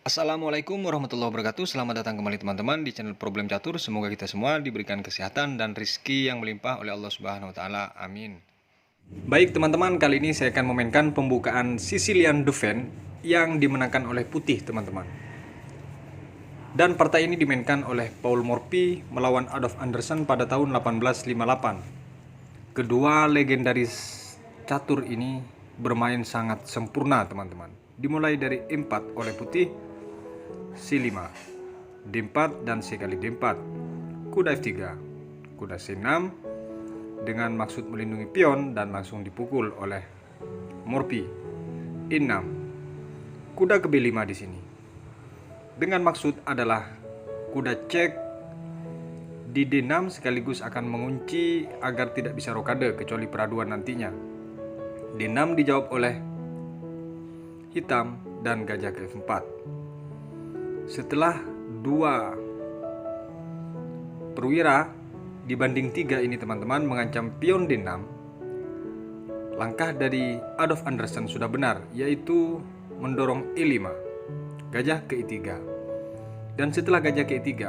Assalamualaikum warahmatullahi wabarakatuh. Selamat datang kembali teman-teman di channel Problem Catur. Semoga kita semua diberikan kesehatan dan rizki yang melimpah oleh Allah Subhanahu wa taala. Amin. Baik teman-teman, kali ini saya akan memainkan pembukaan Sicilian Defense yang dimenangkan oleh putih teman-teman. Dan partai ini dimainkan oleh Paul Morphy melawan Adolf Anderssen pada tahun 1858. Kedua legendaris catur ini bermain sangat sempurna teman-teman. Dimulai dari E4 oleh putih, C5, D4 dan C kali D4, kuda F3, kuda C6 dengan maksud melindungi pion dan langsung dipukul oleh Morphy. E6, kuda ke B5 di sini. Dengan maksud adalah kuda cek di D6 sekaligus akan mengunci agar tidak bisa rokade kecuali peraduan nantinya. D6 dijawab oleh hitam dan gajah ke F4. Setelah 2 perwira dibanding 3 ini teman-teman mengancam pion D6, langkah dari Adolf Anderssen sudah benar, yaitu mendorong E5, gajah ke E3. Dan setelah gajah ke E3,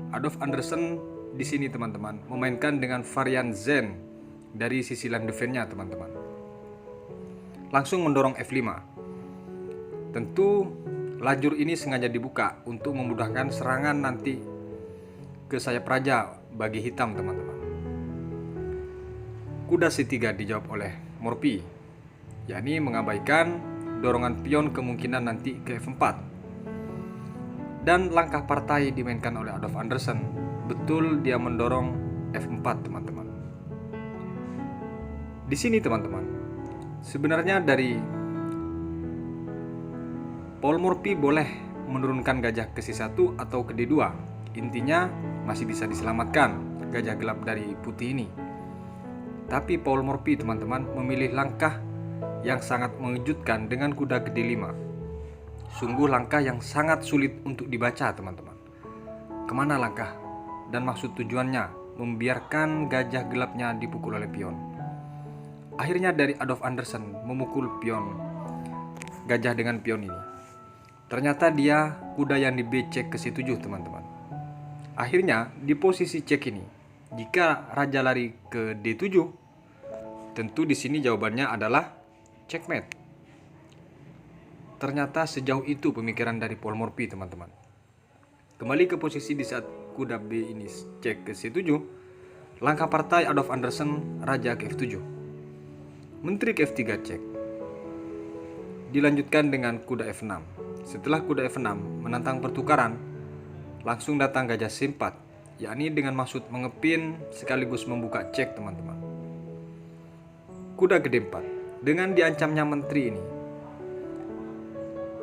Adolf Anderssen di sini teman-teman memainkan dengan varian Zen dari Sicilian Defense-nya teman-teman. Langsung mendorong F5. Tentu lajur ini sengaja dibuka untuk memudahkan serangan nanti ke sayap raja bagi hitam teman-teman. Kuda C3 dijawab oleh Morphy, yakni mengabaikan dorongan pion kemungkinan nanti ke F4. Dan langkah partai dimainkan oleh Adolf Anderssen, betul dia mendorong F4 teman-teman. Di sini teman-teman, sebenarnya dari Paul Morphy boleh menurunkan gajah ke C1 atau ke D2. Intinya masih bisa diselamatkan gajah gelap dari putih ini. Tapi Paul Morphy teman-teman memilih langkah yang sangat mengejutkan dengan kuda ke D5. Sungguh langkah yang sangat sulit untuk dibaca teman-teman. Kemana langkah dan maksud tujuannya? Membiarkan gajah gelapnya dipukul oleh pion. Akhirnya dari Adolf Anderssen memukul pion gajah dengan pion ini. Ternyata dia kuda yang di B cek ke C7 teman-teman. Akhirnya di posisi cek ini, jika raja lari ke D7, tentu di sini jawabannya adalah checkmate. Ternyata sejauh itu pemikiran dari Paul Morphy teman-teman. Kembali ke posisi di saat kuda B ini cek ke C7, langkah partai Adolf Anderssen raja ke F7. Menteri ke F3 cek. Dilanjutkan dengan kuda F6. Setelah kuda F6 menantang pertukaran, langsung datang gajah C4, yakni dengan maksud mengepin sekaligus membuka cek teman-teman. Kuda ke D4, dengan diancamnya menteri ini,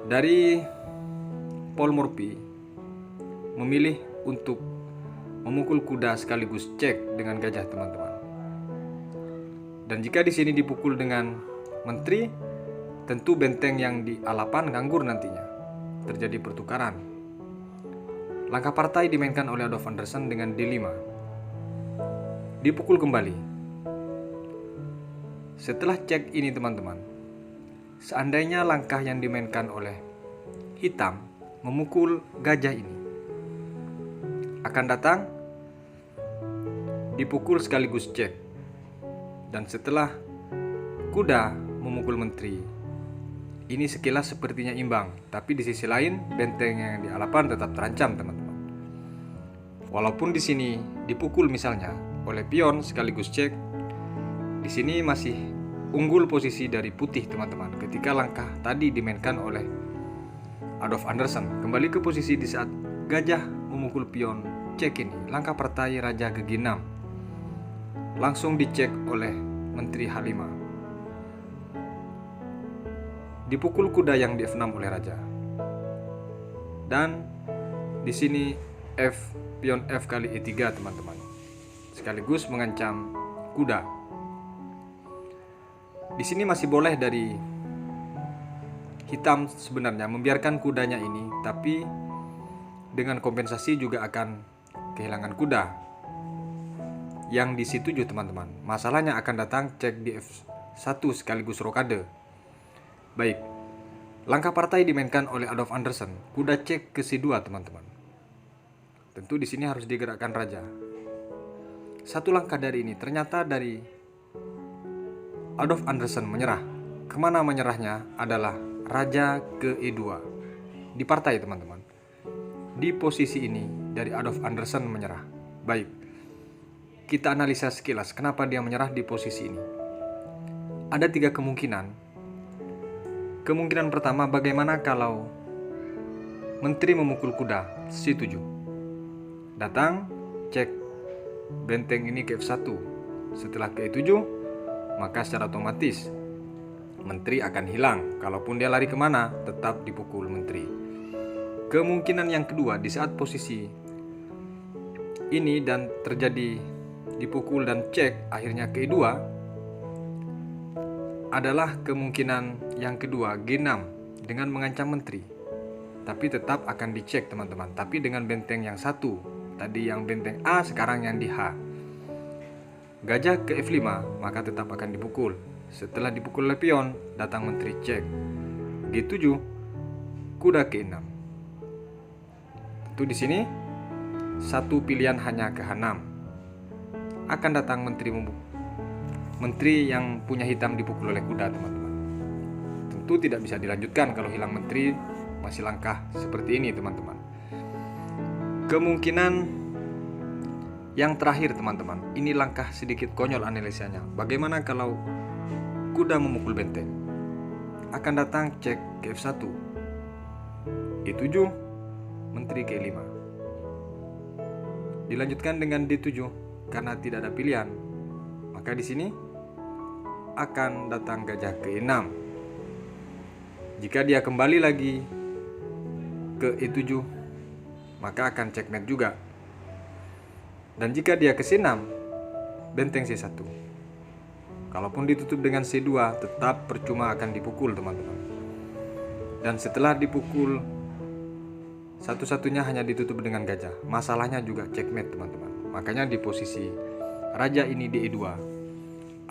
dari Paul Morphy memilih untuk memukul kuda sekaligus cek dengan gajah teman-teman. Dan jika di sini dipukul dengan menteri, tentu benteng yang di A8 nganggur nantinya. Terjadi pertukaran. Langkah partai dimainkan oleh Adolf Anderssen dengan D5. Dipukul kembali. Setelah cek ini teman-teman, seandainya langkah yang dimainkan oleh hitam memukul gajah ini, akan datang dipukul sekaligus cek. Dan setelah kuda memukul menteri, ini sekilas sepertinya imbang, tapi di sisi lain benteng yang di A8 tetap terancam teman-teman. Walaupun di sini dipukul misalnya oleh pion sekaligus cek, di sini masih unggul posisi dari putih teman-teman. Ketika langkah tadi dimainkan oleh Adolf Anderssen, kembali ke posisi di saat gajah memukul pion cek ini, langkah partai raja ke G6 langsung dicek oleh menteri H5. Dipukul kuda yang di F6 oleh raja. Dan di sini pion F kali E3 teman-teman. Sekaligus mengancam kuda. Di sini masih boleh dari hitam sebenarnya membiarkan kudanya ini, tapi dengan kompensasi juga akan kehilangan kuda yang di C7 teman-teman. Masalahnya akan datang cek di F1 sekaligus rokade. Baik, Langkah partai dimainkan oleh Adolf Anderssen. Kuda cek ke C2 teman-teman. Tentu di sini harus digerakkan raja. Satu langkah dari ini ternyata dari Adolf Anderssen menyerah. Kemana menyerahnya adalah raja ke E2 di partai teman-teman. Di posisi ini dari Adolf Anderssen menyerah. Baik, kita analisa sekilas kenapa dia menyerah di posisi ini. Ada 3 kemungkinan. Kemungkinan pertama, bagaimana kalau menteri memukul kuda C7. Datang, cek benteng ini ke F1. Setelah ke E7, maka secara otomatis menteri akan hilang. Kalaupun dia lari kemana, tetap dipukul menteri. Kemungkinan yang kedua, di saat posisi ini dan terjadi dipukul dan cek akhirnya ke E2, adalah kemungkinan yang kedua, G6 dengan mengancam menteri. Tapi tetap akan dicek teman-teman, tapi dengan benteng yang satu. Tadi yang benteng A, sekarang yang di H. Gajah ke F5, maka tetap akan dipukul. Setelah dipukul oleh pion, datang menteri cek. G7, kuda ke 6. Tentu di sini satu pilihan hanya ke H6. Akan datang menteri yang punya hitam dipukul oleh kuda teman-teman. Tentu tidak bisa dilanjutkan kalau hilang menteri, masih langkah seperti ini teman-teman. Kemungkinan yang terakhir teman-teman, ini langkah sedikit konyol analisanya. Bagaimana kalau kuda memukul benteng? Akan datang cek ke F1, E7, menteri ke E5. Dilanjutkan dengan D7 karena tidak ada pilihan. Maka di sini akan datang gajah ke E6. Jika dia kembali lagi ke E7, maka akan checkmate juga. Dan jika dia ke C6, benteng C1. Kalaupun ditutup dengan C2, tetap percuma akan dipukul teman-teman. Dan setelah dipukul, satu-satunya hanya ditutup dengan gajah. Masalahnya juga checkmate teman-teman. Makanya di posisi raja ini di E2,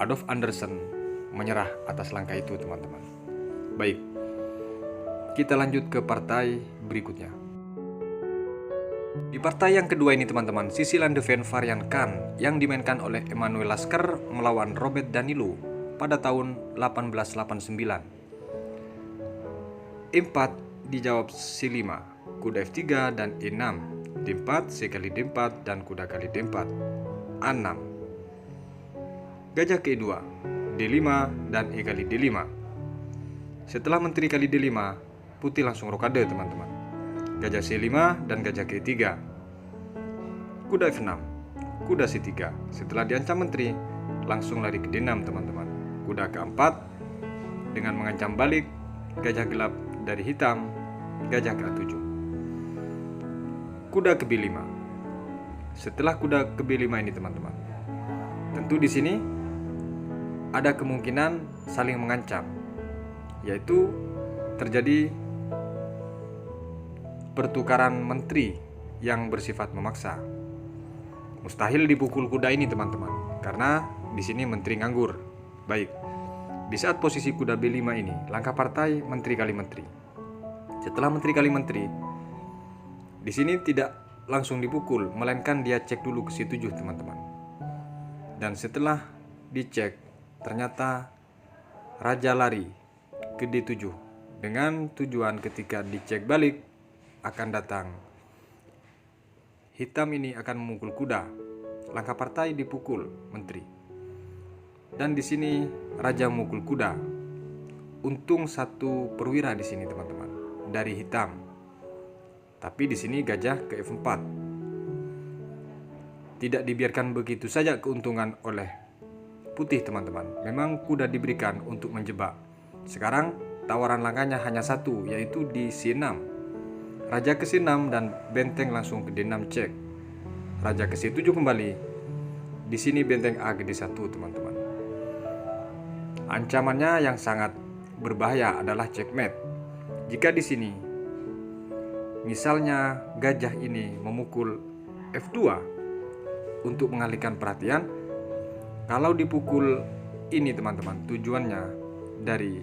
Adolf Anderssen menyerah atas langkah itu teman-teman. Baik, kita lanjut ke partai berikutnya. Di partai yang kedua ini teman-teman, Sicilian Devon varian Kan yang dimainkan oleh Emanuel Lasker melawan Robert Danilo pada tahun 1889. E4 dijawab C5, kuda F3 dan E6, D4, C kali D4 dan kuda kali D4, A6, gajah ke E2, D5 dan E kali D5. Setelah menteri kali D5, putih langsung rokade teman-teman. Gajah C5 dan gajah ke E3. Kuda F6, kuda C3. Setelah diancam menteri, langsung lari ke D6 teman-teman. Kuda ke-4 dengan mengancam balik, gajah gelap dari hitam, gajah ke A7. Kuda ke B5. Setelah kuda ke B5 ini teman-teman, tentu di sini ada kemungkinan saling mengancam, yaitu terjadi pertukaran menteri yang bersifat memaksa. Mustahil dipukul kuda ini teman-teman, karena di sini menteri nganggur. Baik, di saat posisi kuda B5 ini, langkah partai menteri kali menteri. Setelah menteri kali menteri, di sini tidak langsung dipukul, melainkan dia cek dulu ke C7 teman-teman. Dan setelah dicek, ternyata raja lari ke D7 dengan tujuan ketika dicek balik akan datang hitam ini akan memukul kuda. Langkah partai dipukul menteri. Dan di sini raja memukul kuda. Untung satu perwira di sini teman-teman dari hitam. Tapi di sini gajah ke F4. Tidak dibiarkan begitu saja keuntungan oleh putih teman-teman. Memang kuda diberikan untuk menjebak. Sekarang tawaran langkahnya hanya satu, yaitu di C6. Raja ke C6 dan benteng langsung ke D6 cek. Raja ke C7 kembali. Di sini benteng A ke D1 teman-teman. Ancamannya yang sangat berbahaya adalah checkmate. Jika di sini misalnya gajah ini memukul F2 untuk mengalihkan perhatian, kalau dipukul ini teman-teman, tujuannya dari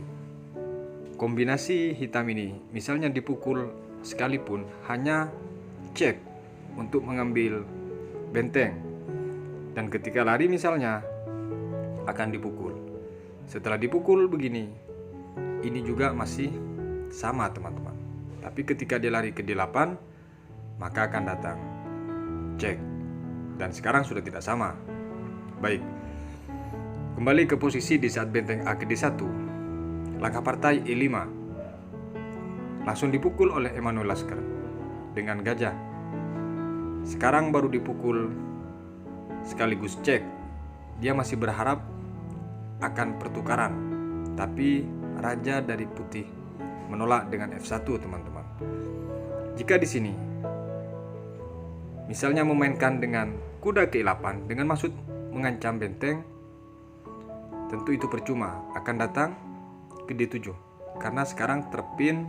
kombinasi hitam ini misalnya dipukul sekalipun hanya cek untuk mengambil benteng, dan ketika lari misalnya akan dipukul. Setelah dipukul begini, ini juga masih sama teman-teman. Tapi ketika dia lari ke D8, maka akan datang cek, dan sekarang sudah tidak sama. Baik, kembali ke posisi di saat benteng A ke D1, langkah partai E5, langsung dipukul oleh Emanuel Lasker dengan gajah. Sekarang baru dipukul sekaligus cek. Dia masih berharap akan pertukaran, tapi raja dari putih menolak dengan F1 teman-teman. Jika di sini misalnya memainkan dengan kuda ke E8 dengan maksud mengancam benteng, tentu itu percuma, akan datang ke D7 karena sekarang terpin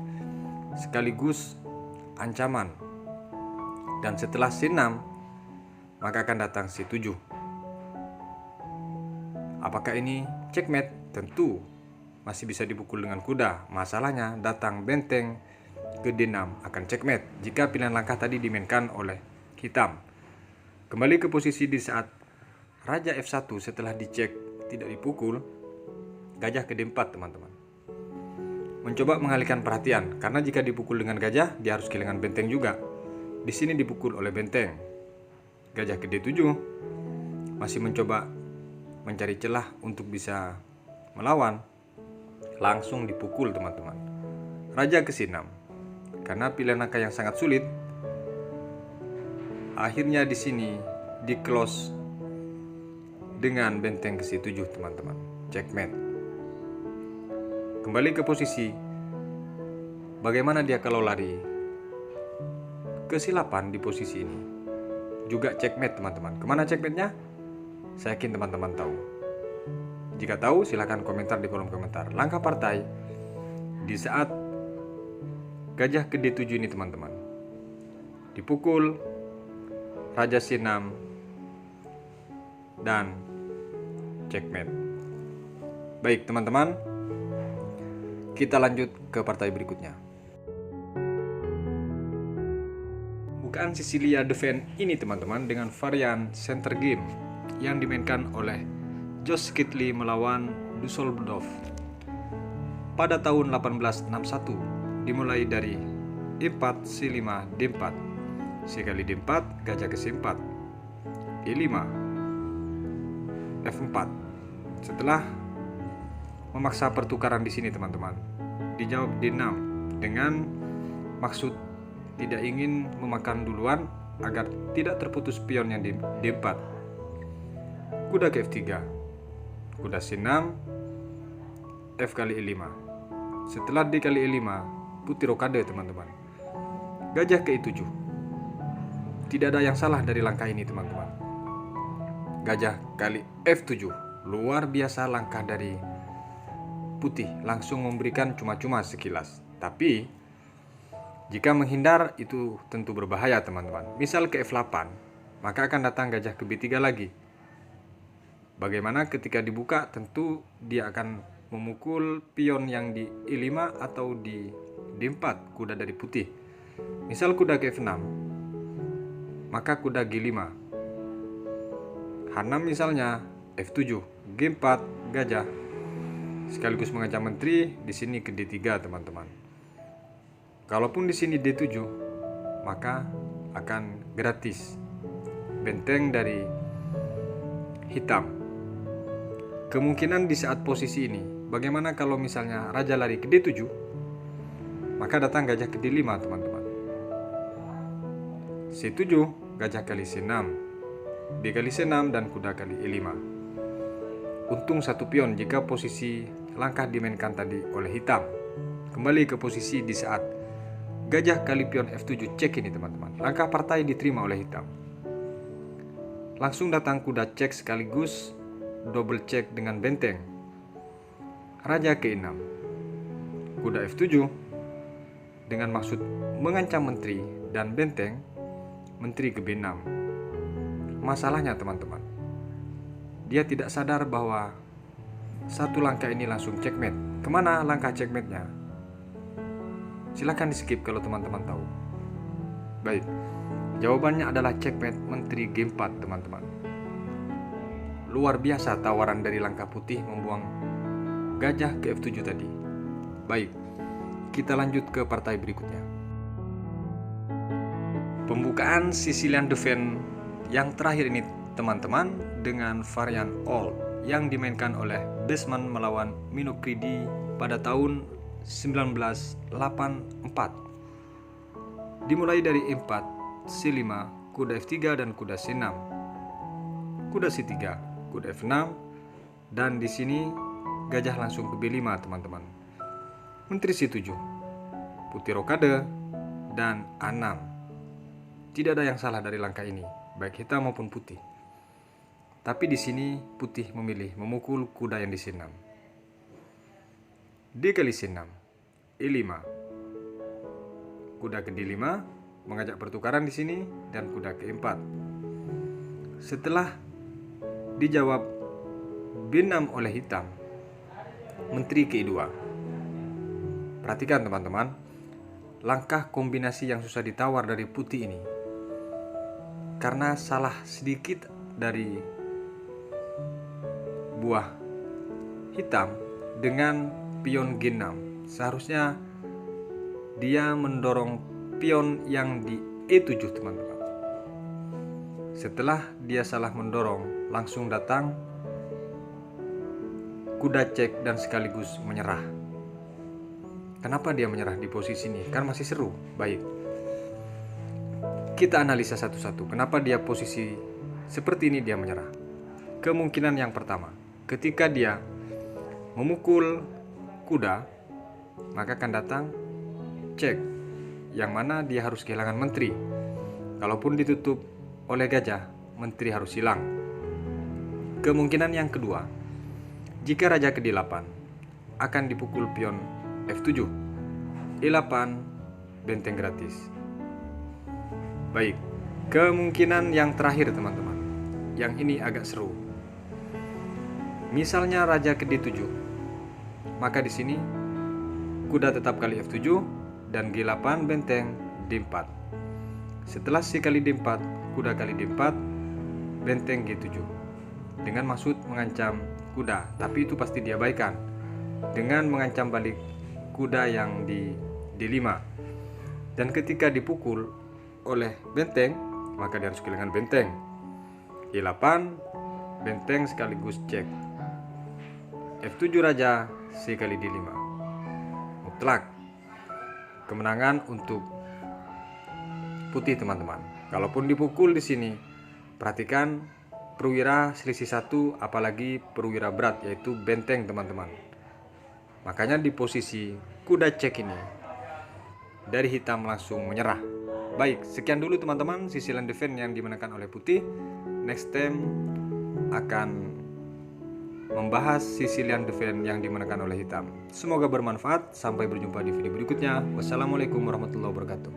sekaligus ancaman. Dan setelah C6 maka akan datang C7. Apakah ini checkmate? Tentu masih bisa dipukul dengan kuda. Masalahnya datang benteng ke D6 akan checkmate jika pilihan langkah tadi dimainkan oleh hitam. Kembali ke posisi di saat raja F1 setelah dicek tidak dipukul, gajah ke D4 teman-teman. Mencoba mengalihkan perhatian, karena jika dipukul dengan gajah, dia harus kehilangan benteng juga. Di sini dipukul oleh benteng. Gajah ke D7 masih mencoba mencari celah untuk bisa melawan. Langsung dipukul teman-teman. Raja ke C6. Karena pilihan langkah yang sangat sulit, akhirnya di sini di close dengan benteng ke C7 teman-teman. Checkmate. Kembali ke posisi. Bagaimana dia kalau lari ke C8 di posisi ini? Juga checkmate teman-teman. Kemana checkmate-nya? Saya yakin teman-teman tahu. Jika tahu silahkan komentar di kolom komentar. Langkah partai di saat gajah ke D7 ini teman-teman. Dipukul raja C6 dan checkmate. Baik teman-teman, kita lanjut ke partai berikutnya. Bukaan Sicilia Defense ini teman-teman dengan varian center game yang dimainkan oleh Josh Kitley melawan Dusseldorf pada tahun 1861, dimulai dari E4, C5, D4, C kali D4, gajah ke C4, E5, F4. Setelah memaksa pertukaran di sini teman-teman, dijawab D6 dengan maksud tidak ingin memakan duluan agar tidak terputus pion yang di D4. Kuda ke F3, kuda C6, F kali E5. Setelah D kali E5, putih rokade teman-teman. Gajah ke E7. Tidak ada yang salah dari langkah ini teman-teman. Gajah kali F7. Luar biasa langkah dari putih, langsung memberikan cuma-cuma sekilas. Tapi jika menghindar itu tentu berbahaya teman-teman. Misal ke F8, maka akan datang gajah ke B3 lagi. Bagaimana ketika dibuka? Tentu dia akan memukul pion yang di E5 atau di D4, kuda dari putih. Misal kuda ke F6, maka kuda G5. H6 misalnya, F7, G4, gajah. Sekaligus mengancam menteri, di sini ke D3 teman-teman. Kalaupun di sini D7, maka akan gratis benteng dari hitam. Kemungkinan di saat posisi ini, bagaimana kalau misalnya raja lari ke D7, maka datang gajah ke D5 teman-teman. C7, gajah kali C6, D kali C6 dan kuda kali E5. Untung satu pion jika posisi langkah dimainkan tadi oleh hitam. Kembali ke posisi di saat gajah kali pion F7 cek ini teman-teman. Langkah partai diterima oleh hitam. Langsung datang kuda cek sekaligus double cek dengan benteng. Raja ke E6. Kuda F7 dengan maksud mengancam menteri dan benteng menteri ke B6. Masalahnya teman-teman, dia tidak sadar bahwa satu langkah ini langsung checkmate. Kemana langkah checkmate-nya? Silahkan di skip kalau teman-teman tahu. Baik, jawabannya adalah checkmate menteri G4 teman-teman. Luar biasa tawaran dari langkah putih membuang gajah ke F7 tadi. Baik, kita lanjut ke partai berikutnya. Pembukaan Sicilian Defense yang terakhir ini teman-teman dengan varian all yang dimainkan oleh Besman melawan Minokridi pada tahun 1984. Dimulai dari E4, C5, kuda F3 dan kuda C6. Kuda C3, kuda F6 dan di sini gajah langsung ke B5 teman-teman. Menteri C7, putih rokade dan A6. Tidak ada yang salah dari langkah ini, baik hitam maupun putih. Tapi di sini putih memilih memukul kuda yang di C6. D kali C6, E5. Kuda ke D5 mengajak pertukaran di sini dan kuda ke E4. Setelah dijawab B6 oleh hitam, menteri ke E2. Perhatikan teman-teman, langkah kombinasi yang susah ditawar dari putih ini. Karena salah sedikit dari buah hitam dengan pion G6, seharusnya dia mendorong pion yang di E7 teman-teman. Setelah dia salah mendorong, langsung datang kuda cek dan sekaligus menyerah. Kenapa dia menyerah di posisi ini? Kan masih seru. Baik, kita analisa satu-satu. Kenapa dia posisi seperti ini dia menyerah? Kemungkinan yang pertama, ketika dia memukul kuda, maka akan datang cek, yang mana dia harus kehilangan menteri. Kalaupun ditutup oleh gajah, menteri harus hilang. Kemungkinan yang kedua, jika raja ke D8, akan dipukul pion F7, E8, benteng gratis. Baik, kemungkinan yang terakhir teman-teman, yang ini agak seru. Misalnya raja ke D7, maka di sini kuda tetap kali F7 dan G8 benteng D4. Setelah C kali D4, kuda kali D4, benteng G7. Dengan maksud mengancam kuda, tapi itu pasti diabaikan dengan mengancam balik kuda yang di D5. Dan ketika dipukul oleh benteng, maka dia harus kehilangan benteng. E8, benteng sekaligus cek. F7 raja, C kali D5. Mutlak kemenangan untuk putih teman-teman. Kalaupun dipukul di sini, perhatikan perwira selisih 1, apalagi perwira berat yaitu benteng teman-teman. Makanya di posisi kuda cek ini dari hitam langsung menyerah. Baik, sekian dulu teman-teman Sicilian Defense yang dimenangkan oleh putih. Next time akan membahas Sicilian Defense yang dimenangkan oleh hitam. Semoga bermanfaat. Sampai berjumpa di video berikutnya. Wassalamualaikum warahmatullahi wabarakatuh.